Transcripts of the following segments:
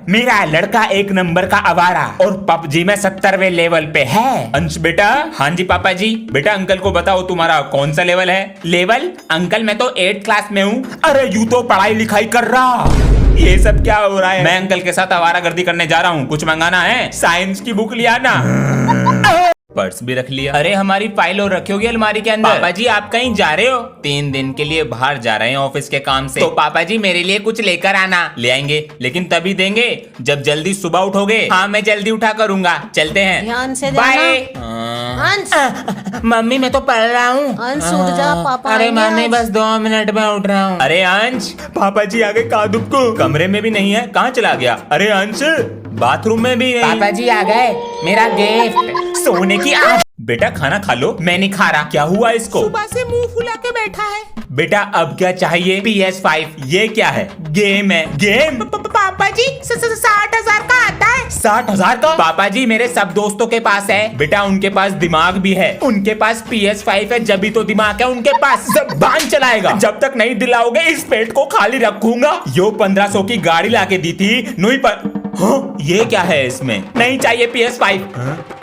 मेरा लड़का 1 नंबर का आवारा और पबजी में 70वें लेवल पे है। अंश बेटा। हाँ जी पापा जी। बेटा अंकल को बताओ तुम्हारा कौन सा लेवल है? लेवल? अंकल मैं तो 8th क्लास में हूँ। अरे यूं तो पढ़ाई लिखाई कर रहा। ये सब क्या हो रहा है? मैं अंकल के साथ आवारागर्दी करने जा रहा हूँ। कुछ मंगाना है? साइंस की बुक लिया ना। पर्स भी रख लिया। अरे हमारी फाइल और रखी होगी अलमारी के अंदर। पापा जी आप कहीं जा रहे हो? 3 दिन के लिए बाहर जा रहे हैं ऑफिस के काम से। तो पापा जी मेरे लिए कुछ लेकर आना। ले आएंगे, लेकिन तभी देंगे जब जल्दी सुबह उठोगे। हाँ मैं जल्दी उठा करूंगा। चलते हैं। ध्यान से बाय। अंश। मम्मी मैं तो पढ़ रहा हूँ। अंश उठ जा, पापा अरे आएंगे मम्मी आज। बस 2 मिनट में उठ रहा हूँ। अरे अंश पापा जी आगे कादुब को कमरे में भी नहीं है, कहाँ चला गया? अरे अंश बाथरूम में भी नहीं। पापा जी आ गए, मेरा गिफ्ट सोने की आज। बेटा खाना खा लो। मैं नहीं खा रहा। क्या हुआ इसको? सुबह से मुंह फुला के बैठा है। बेटा अब क्या चाहिए? PS5। ये क्या है? गेम है। गेम? पापा जी 60,000 का आता है। 60,000 का? पापा जी मेरे सब दोस्तों के पास है। बेटा उनके पास दिमाग भी है। उनके पास PS5 है, जब भी तो दिमाग है उनके पास। ज़बान चलाएगा। जब तक नहीं दिलाओगे इस पेट को खाली रखूंगा। यो 1500 की गाड़ी लाके दी थी नुई पर। हाँ, ये क्या है इसमें? नहीं चाहिए PS5।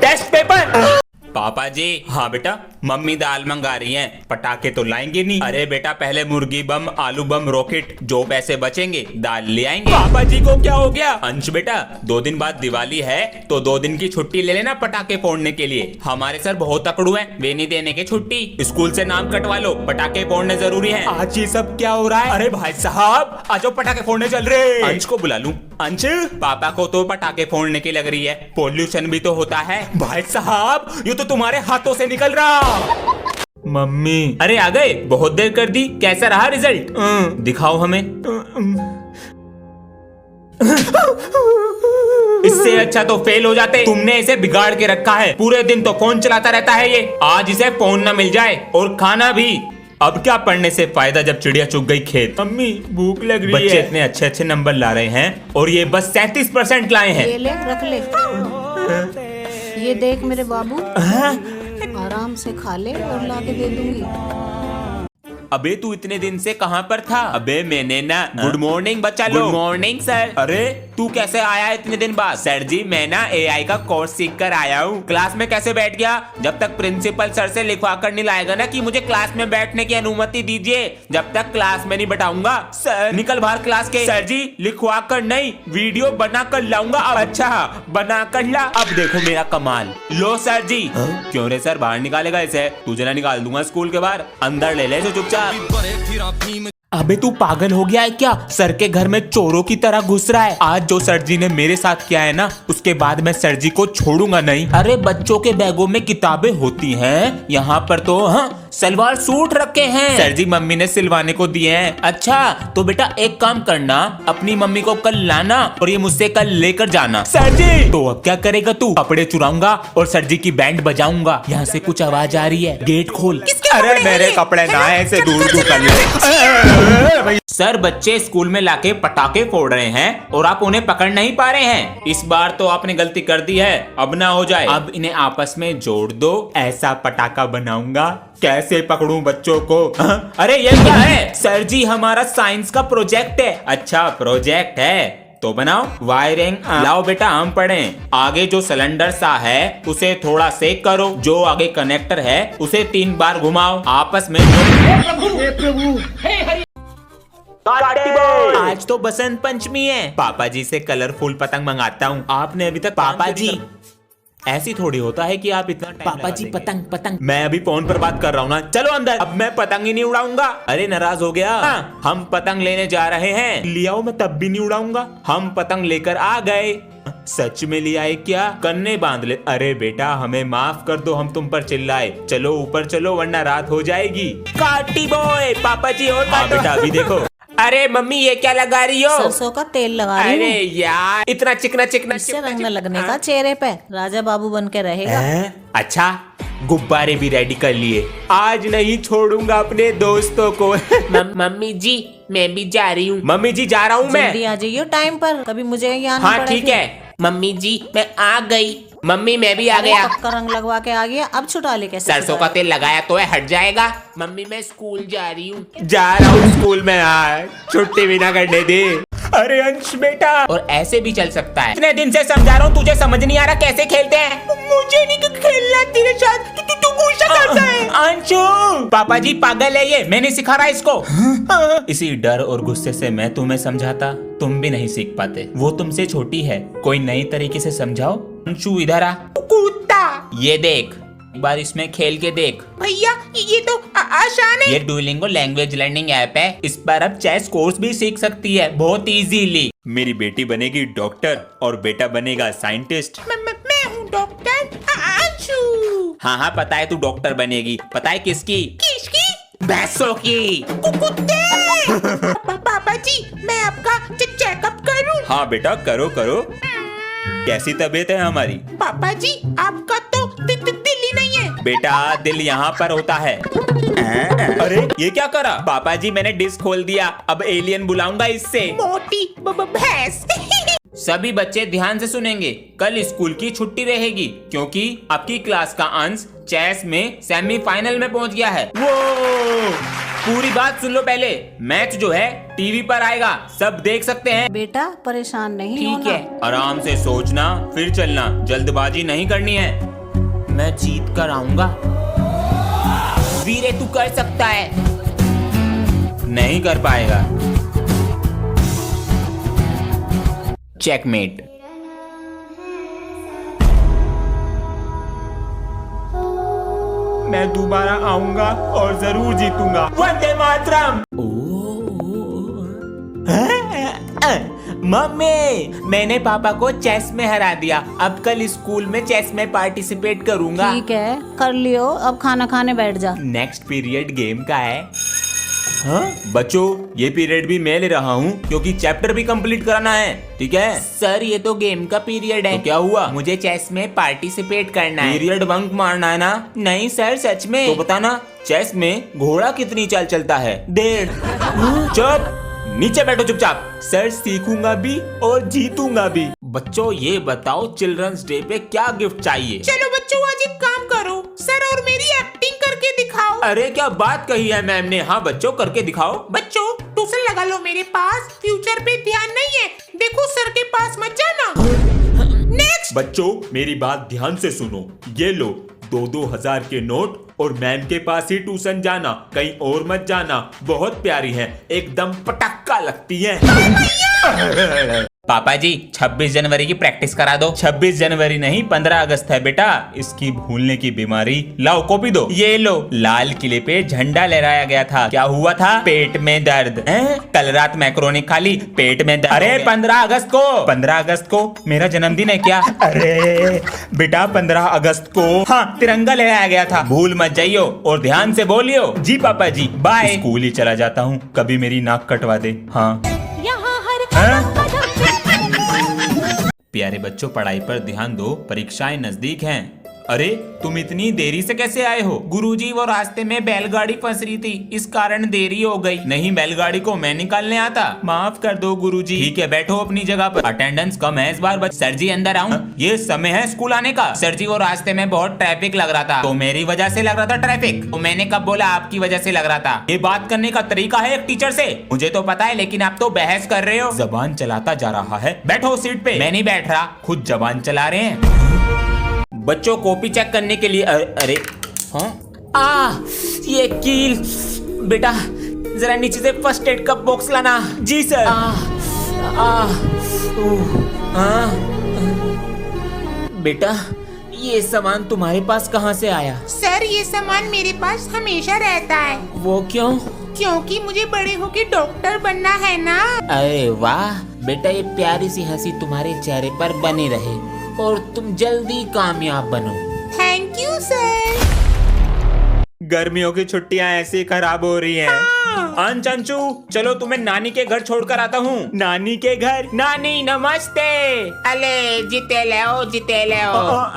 Test paper. पापा जी। हाँ बेटा। मम्मी दाल मंगा रही हैं, पटाखे तो लाएंगे नहीं। अरे बेटा पहले मुर्गी बम, आलू बम, रॉकेट, जो पैसे बचेंगे दाल ले आएंगे। पापा जी को क्या हो गया? अंश बेटा 2 दिन बाद दिवाली है तो 2 दिन की छुट्टी ले लेना पटाखे फोड़ने के लिए। हमारे सर बहुत तकड़ू हैं, वे नहीं देने के छुट्टी। स्कूल से नाम कटवा लो, पटाखे फोड़ने जरूरी है। आज ये सब क्या हो रहा है? अरे भाई साहब आज पटाखे फोड़ने चल रहे। अंश को बुला लूं? अंश पापा को तो पटाखे फोड़ने की लग रही है, पोल्यूशन भी तो होता है। भाई साहब ये तो तुम्हारे हाथों से निकल रहा। मम्मी। अरे आ गए, बहुत देर कर दी। कैसा रहा रिजल्ट? दिखाओ हमें। इससे अच्छा तो फेल हो जाते। तुमने इसे बिगाड़ के रखा है, पूरे दिन तो फोन चलाता रहता है ये। आज इसे फोन ना मिल जाए और खाना भी। अब क्या पढ़ने से फायदा जब चिड़िया चुग गई खेत। मम्मी भूख लग रही है। बच्चे इतने अच्छे अच्छे नंबर ला रहे हैं और ये बस 37% लाए हैं। ये ले रख ले। ये देख मेरे बाबू, आराम से खा ले और लाके दे दूंगी। अबे तू इतने दिन से कहाँ पर था? अबे मैंने ना गुड मॉर्निंग बच्चा लोग। Good morning sir. अरे तू कैसे आया इतने दिन बाद? सर जी मैं ना AI का कोर्स सीख कर आया हूँ। क्लास में कैसे बैठ गया? जब तक प्रिंसिपल सर से लिखवा कर नहीं लाएगा ना कि मुझे क्लास में बैठने की अनुमति दीजिए, जब तक क्लास में नहीं बैठाऊंगा। सर निकल बाहर क्लास के। सर जी लिखवा कर नहीं, वीडियो बना कर लाऊंगा। अच्छा बना कर ला। अब देखो मेरा कमाल। लो सर जी। क्यों रे सर बाहर निकालेगा इसे? तुझे ना निकाल दूंगा स्कूल के बाहर। अंदर ले ले जो चुपचाप। अबे तू पागल हो गया है क्या? सर के घर में चोरों की तरह घुस रहा है। आज जो सर जी ने मेरे साथ किया है ना, उसके बाद मैं सर जी को छोड़ूंगा नहीं। अरे बच्चों के बैगों में किताबें होती हैं, यहाँ पर तो हाँ सलवार सूट रखे हैं। सर जी मम्मी ने सिलवाने को दिए हैं। अच्छा तो बेटा एक काम करना, अपनी मम्मी को कल लाना और ये मुझसे कल लेकर जाना। सर जी तो अब क्या करेगा तू? कपड़े चुराऊंगा और सर जी की बैंड बजाऊंगा। यहाँ से कुछ आवाज आ रही है, गेट खोल। अरे मेरे कपड़े ना ऐसे दूर दूर कर ले। सर बच्चे स्कूल में लाके पटाखे फोड़ रहे हैं और आप उन्हें पकड़ नहीं पा रहे हैं। इस बार तो आपने गलती कर दी है, अब ना हो जाए। अब इन्हें आपस में जोड़ दो, ऐसा पटाखा बनाऊंगा। कैसे पकड़ूं बच्चों को? अरे ये क्या है? सर जी हमारा साइंस का प्रोजेक्ट है। अच्छा प्रोजेक्ट है तो बनाओ। वायरिंग लाओ बेटा हम पढ़ें। आगे जो सिलेंडर सा है उसे थोड़ा सेक करो, जो आगे कनेक्टर है उसे 3 बार घुमाओ आपस में। आज तो बसंत पंचमी है, पापा जी से कलरफुल पतंग मंगाता हूँ। आपने अभी तक पापा जी ऐसी थोड़ी होता है कि आप इतना पापा जी पतंग पतंग। मैं अभी फोन पर बात कर रहा हूँ ना। चलो अंदर। अब मैं पतंग ही नहीं उड़ाऊंगा। अरे नाराज हो गया? हम पतंग लेने जा रहे हैं। लियाओ मैं तब भी नहीं उड़ाऊंगा। हम पतंग लेकर आ गए। सच में लिया है क्या? कन्ने बांध ले। अरे बेटा हमें माफ कर दो, हम तुम पर चिल्लाए। चलो ऊपर चलो वरना रात हो जाएगी। काटी बॉय पापा जी और बेटा अभी देखो। अरे मम्मी ये क्या लगा रही हो? सरसों का तेल लगा रही हूँ। अरे यार इतना चिकना चिकना इससे रंग न लगने का चेहरे पे, राजा बाबू बन के रहेगा। अच्छा गुब्बारे भी रेडी कर लिए। आज नहीं छोड़ूंगा अपने दोस्तों को। मम्मी जी मैं भी जा रही हूँ। मम्मी जी जा रहा हूँ मैं। जल्दी आ जाइए टाइम पर, कभी मुझे यहाँ हाँ ठीक है। मम्मी जी मैं आ गई। मम्मी मैं भी आ गया। पक्का रंग लगवा के आ गया, अब छुटा ले कैसे? सरसों का तेल लगाया तो है, हट जाएगा। मम्मी मैं स्कूल जा रही हूँ। जा रहा हूँ स्कूल में यार, छुट्टी भी ना करने दी। अरे अंश बेटा, और ऐसे भी चल सकता है। इतने दिन से समझा रहा हूँ, तुझे समझ नहीं आ रहा कैसे खेलते हैं? मुझे नहीं खेलना तेरे साथ, तू गुस्सा करता है। अंशु, पापा जी पागल है ये, मैं नहीं सिखा रहा इसको। इसी डर और गुस्से से मैं तुम्हें समझाता, तुम भी नहीं सीख पाते। वो तुमसे छोटी है, कोई नई तरीके से समझाओ। अंशु इधर आ। कुत्ता, ये देख, एक बार इसमें खेल के देख। भैया ये तो आसान है। ये डुओलिंगो लैंग्वेज लर्निंग ऐप है, इस पर अब चेस कोर्स भी सीख सकती है बहुत इजीली। मेरी बेटी बनेगी डॉक्टर और बेटा बनेगा साइंटिस्ट। मैं हूँ डॉक्टर अंशु। हाँ पता है तू डॉक्टर बनेगी। पता है किसकी? किसकी? भैंसों की। कुत्ते। पापा जी मैं आपका चेकअप करूँ? हाँ बेटा करो करो। कैसी तबीयत है हमारी? पापा जी आपका तो दिल ही नहीं है। बेटा दिल यहाँ पर होता है। अरे ये क्या करा? पापा जी मैंने डिश खोल दिया, अब एलियन बुलाऊंगा इससे। मोटी भैंस। सभी बच्चे ध्यान से सुनेंगे, कल स्कूल की छुट्टी रहेगी क्योंकि आपकी क्लास का अंश चेस में सेमीफाइनल में पहुंच गया है। वो पूरी बात सुन लो पहले। मैच जो है टीवी पर आएगा, सब देख सकते हैं। बेटा परेशान नहीं होना। ठीक है, आराम से सोचना फिर चलना, जल्दबाजी नहीं करनी है। मैं जीत कर आऊंगा। वीरे तू कर सकता है। नहीं कर पाएगा। चेकमेट। मैं दोबारा आऊंगा और जरूर जीतूंगा। वंदे मातरम। मम्मी मैंने पापा को चेस में हरा दिया, अब कल स्कूल में चेस में पार्टिसिपेट करूंगा। ठीक है कर लियो, अब खाना खाने बैठ जा। नेक्स्ट पीरियड गेम का है। हाँ? बच्चों ये पीरियड भी मैं ले रहा हूँ क्योंकि चैप्टर भी कंप्लीट कराना है। ठीक है सर, ये तो गेम का पीरियड है। तो क्या हुआ? मुझे चेस में पार्टिसिपेट करना है। पीरियड बंक मारना है ना? नहीं सर सच में। तो बताना चेस में घोड़ा कितनी चाल चलता है? 1.5। चुप, नीचे बैठो चुपचाप। सर सीखूंगा भी और जीतूंगा भी। बच्चों ये बताओ चिल्ड्रंस डे पे क्या गिफ्ट चाहिए? चलो बच्चों आज एक काम करो, सर और मेरी एक्टिंग करके दिखाओ। अरे क्या बात कही है मैम ने। हाँ बच्चों करके दिखाओ। बच्चों ट्यूशन लगा लो मेरे पास, फ्यूचर पे ध्यान नहीं है। देखो सर के पास मत जाना। नेक्स्ट। बच्चों मेरी बात ध्यान से सुनो, ये लो 2-2 हजार के नोट और मैम के पास ही ट्यूशन जाना, कहीं और मत जाना। बहुत प्यारी है, एकदम पटक्का लगती है। पापा जी 26 जनवरी की प्रैक्टिस करा दो। 26 जनवरी नहीं 15 अगस्त है बेटा, इसकी भूलने की बीमारी। लाओ कॉपी दो। ये लो, लाल किले पे झंडा लहराया गया था, क्या हुआ था? पेट में दर्द। कल रात मैक्रोनी खा ली, पेट में दर्द। अरे 15 अगस्त को, 15 अगस्त को मेरा जन्मदिन है क्या? अरे बेटा 15 अगस्त को हाँ तिरंगा लहराया गया था, भूल मत जाइयो और ध्यान से बोलियो। जी पापा जी बाय। स्कूल ही चला जाता हूँ, कभी मेरी नाक कटवा दे। हाँ प्यारे बच्चों पढ़ाई पर ध्यान दो, परीक्षाएं नजदीक हैं। अरे तुम इतनी देरी से कैसे आए हो? गुरुजी वो रास्ते में बैलगाड़ी फंस रही थी, इस कारण देरी हो गई। नहीं बैलगाड़ी को मैं निकालने आता, माफ कर दो गुरुजी। ठीक है बैठो अपनी जगह पर। अटेंडेंस कम है इस बार। सर जी अंदर आऊं? ये समय है स्कूल आने का। सर जी वो रास्ते में बहुत ट्रैफिक लग रहा था। तो मेरी वजह से लग रहा था ट्रैफिक? तो मैंने कब बोला आपकी वजह से लग रहा था? ये बात करने का तरीका है एक टीचर से? मुझे तो पता है लेकिन आप तो बहस कर रहे हो। जबान चलाता जा रहा है। बैठो सीट पे। मैं नहीं बैठ रहा, खुद जबान चला रहे हैं। बच्चों कॉपी चेक करने के लिए अरे हाँ ये कील। बेटा जरा नीचे से फर्स्ट एड का बॉक्स लाना। जी सर। बेटा ये सामान तुम्हारे पास कहाँ से आया? सर ये सामान मेरे पास हमेशा रहता है। वो क्यों? क्योंकि मुझे बड़े होके डॉक्टर बनना है ना। अरे वाह बेटा, ये प्यारी सी हंसी तुम्हारे चेहरे पर बनी रहे और तुम जल्दी कामयाब बनो। Thank you sir. गर्मियों की छुट्टियां ऐसे खराब हो रही हैं। अंचू चलो तुम्हें नानी के घर छोड़कर आता हूँ। नानी के घर? नानी नमस्ते। अले जीते ले ओ।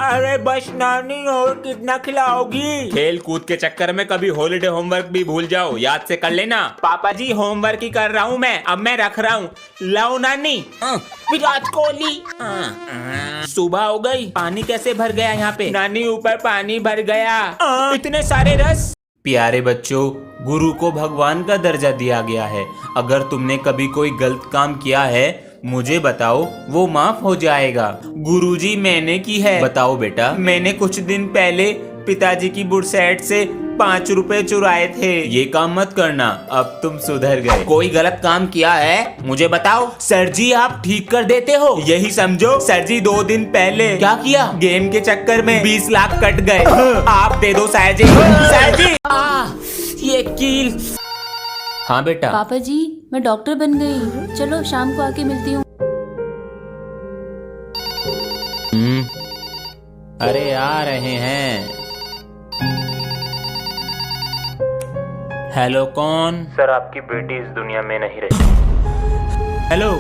अरे बस नानी, और कितना खिलाओगी? खेल कूद के चक्कर में कभी हॉलिडे होमवर्क भी भूल जाओ, याद से कर लेना। पापा जी होमवर्क ही कर रहा हूँ मैं, अब मैं रख रहा हूँ। लाओ नानी। विराट कोहली। सुबह हो गई, पानी कैसे भर गया यहाँ पे? नानी ऊपर पानी भर गया। इतने सारे रस। प्यारे बच्चों, गुरु को भगवान का दर्जा दिया गया है। अगर तुमने कभी कोई गलत काम किया है मुझे बताओ, वो माफ हो जाएगा। गुरुजी मैंने की है। बताओ बेटा। मैंने कुछ दिन पहले पिताजी की बुरसैट से 5 रुपए चुराए थे। ये काम मत करना, अब तुम सुधर गए। कोई गलत काम किया है मुझे बताओ। सर जी आप ठीक कर देते हो, यही समझो। सर जी 2 दिन पहले क्या किया, गेम के चक्कर में 20 लाख कट गए। आप दे दो सर जी। सर जी ये कील। हाँ बेटा। पापा जी मैं डॉक्टर बन गई, चलो शाम को आके मिलती हूँ। अरे आ रहे हैं। हेलो कौन? सर आपकी बेटी इस दुनिया में नहीं रही। Hello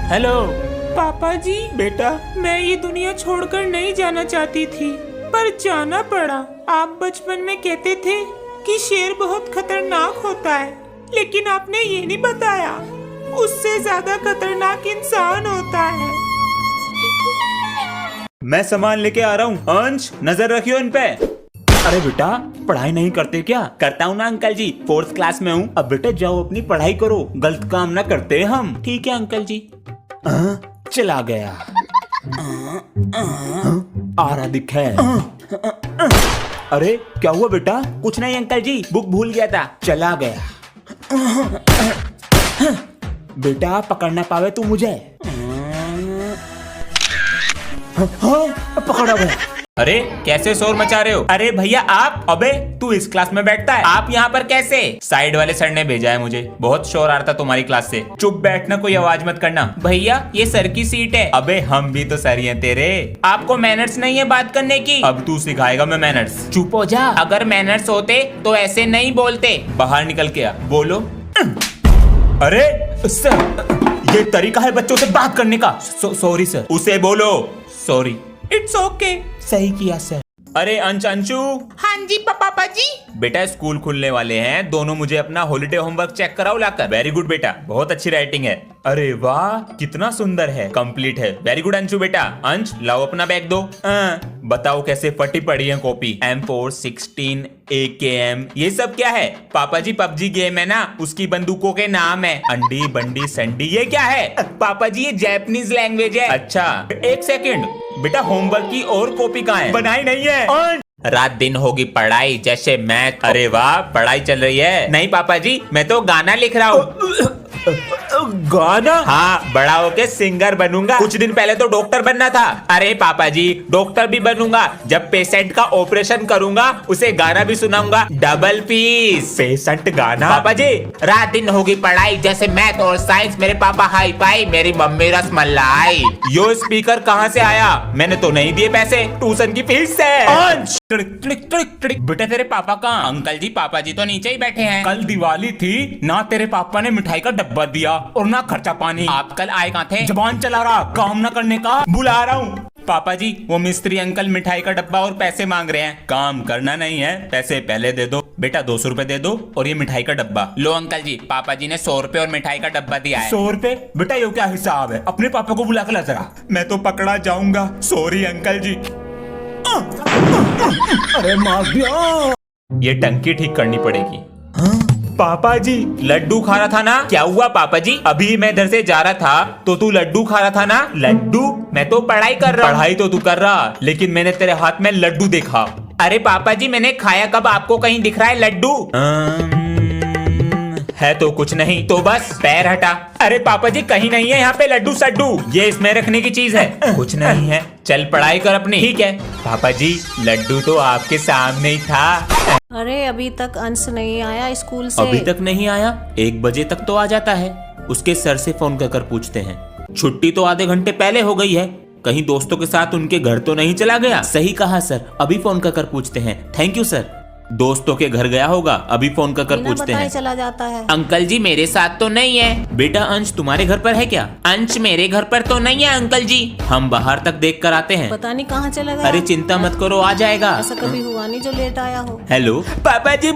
hello. पापा जी बेटा मैं ये दुनिया छोड़कर नहीं जाना चाहती थी, पर जाना पड़ा। आप बचपन में कहते थे कि शेर बहुत खतरनाक होता है, लेकिन आपने ये नहीं बताया उससे ज्यादा खतरनाक इंसान होता है। मैं सामान लेके आ रहा हूँ। अंश नजर रखियो इन पे। अरे बेटा पढ़ाई नहीं करते क्या? करता हूँ ना अंकल जी, 4th क्लास में हूँ। अब बेटा जाओ अपनी पढ़ाई करो, गलत काम ना करते हम। ठीक है अंकल जी। चला गया। आ रहा दिखा है। अरे क्या हुआ बेटा? कुछ नहीं अंकल जी, बुक भूल गया था, चला गया। बेटा पकड़ ना पावे तू मुझे। पकड़ा गया। अरे कैसे शोर मचा रहे हो? अरे भैया आप। अबे तू इस क्लास में बैठता है, आप यहाँ पर कैसे? साइड वाले सर ने भेजा है मुझे, बहुत शोर आ रहा था तुम्हारी क्लास से। चुप बैठना, कोई आवाज मत करना। भैया ये सर की सीट है। अबे हम भी तो सर ही हैं तेरे। आपको मैनर्स नहीं है बात करने की? अब तू सिखाएगा मैं मैनर्स। चुप हो जा। अगर मैनर्स होते तो ऐसे नहीं बोलते। बाहर निकल के आ, बोलो। अरे सर ये तरीका है बच्चों से बात करने का। Sorry sir. उसे बोलो सॉरी। It's okay. सही किया सर। अरे अंशु। हाँ जी पापा जी। बेटा स्कूल खुलने वाले हैं, दोनों मुझे अपना हॉलिडे होमवर्क चेक कराओ लाकर। वेरी गुड बेटा, बहुत अच्छी राइटिंग है। अरे वाह कितना सुंदर है, कंप्लीट है। वेरी गुड अंशु बेटा। अंश लाओ अपना बैग दो। बताओ कैसे फटी पड़ी है कॉपी। M4 16 AKM ये सब क्या है? पापा जी पबजी गेम है ना, उसकी बंदूकों के नाम है। अंडी बंडी संडी। ये क्या है? पापा जी ये जापानीज लैंग्वेज है। अच्छा एक सेकंड बेटा, होमवर्क की और कॉपी कहाँ है? बनाई नहीं है। रात दिन होगी पढ़ाई जैसे मैथ। अरे वाह पढ़ाई चल रही है। नहीं पापा जी मैं तो गाना लिख रहा हूँ। गाना? हाँ बड़ा होके सिंगर बनूंगा। कुछ दिन पहले तो डॉक्टर बनना था। अरे पापा जी डॉक्टर भी बनूंगा, जब पेशेंट का ऑपरेशन करूंगा उसे गाना भी सुनाऊंगा। Double piece. पेशेंट गाना? पापा जी रात दिन होगी पढ़ाई जैसे मैथ और साइंस। मेरे पापा हाई फाई, मेरी मम्मी रसमलाई। यो स्पीकर कहाँ से आया? मैंने तो नहीं दिए पैसे, ट्यूशन की फीस से। बेटा तेरे पापा कहाँ? अंकल जी पापा जी तो नीचे ही बैठे हैं। कल दिवाली थी ना, तेरे पापा ने मिठाई का डब्बा दिया और ना खर्चा पानी। आप कल आए कहाँ थे? जबान चला रहा, काम ना करने का। बुला रहा हूँ। पापा जी वो मिस्त्री अंकल मिठाई का डब्बा और पैसे मांग रहे हैं। काम करना नहीं है, पैसे पहले दे दो। बेटा 200 रुपए दे दो और ये मिठाई का डब्बा लो। अंकल जी पापा जी ने 100 रुपए और मिठाई का डब्बा दिया है। 100 रुपए? बेटा ये क्या हिसाब है? अपने पापा को बुला कर ला जरा, मैं तो पकड़ा जाऊंगा। सॉरी अंकल जी। अरे मार दिया। ये टंकी ठीक करनी पड़ेगी। पापा जी लड्डू खा रहा था ना? क्या हुआ पापा जी? अभी मैं इधर से जा रहा था तो तू लड्डू खा रहा था ना? लड्डू? मैं तो पढ़ाई कर रहा। पढ़ाई तो तू कर रहा, लेकिन मैंने तेरे हाथ में लड्डू देखा। अरे पापा जी मैंने खाया कब? आपको कहीं दिख रहा है लड्डू? है तो कुछ नहीं, तो बस पैर हटा। अरे पापा जी कहीं नहीं है यहाँ पे लड्डू सड्डू, ये इसमें रखने की चीज है। कुछ नहीं है, चल पढ़ाई कर अपनी। ठीक है पापा जी, लड्डू तो आपके सामने ही था। अरे अभी तक अंश नहीं आया स्कूल से? अभी तक नहीं आया? 1 बजे तक तो आ जाता है। उसके सर से फोन कर पूछते हैं। छुट्टी तो आधे घंटे पहले हो गई है, कहीं दोस्तों के साथ उनके घर तो नहीं चला गया? सही कहा सर, अभी फोन कर पूछते हैं। Thank you sir. दोस्तों के घर गया होगा, अभी फोन कर पूछते हैं। चला जाता है। अंकल जी मेरे साथ तो नहीं है। बेटा अंश तुम्हारे घर पर है क्या? अंश मेरे घर पर तो नहीं है अंकल जी, हम बाहर तक देख कर आते हैं। पता नहीं कहाँ चला गया। अरे चिंता मत करो, आ जाएगा। ऐसा कभी हुआ नहीं जो लेट आया हो। हेलो पापा जी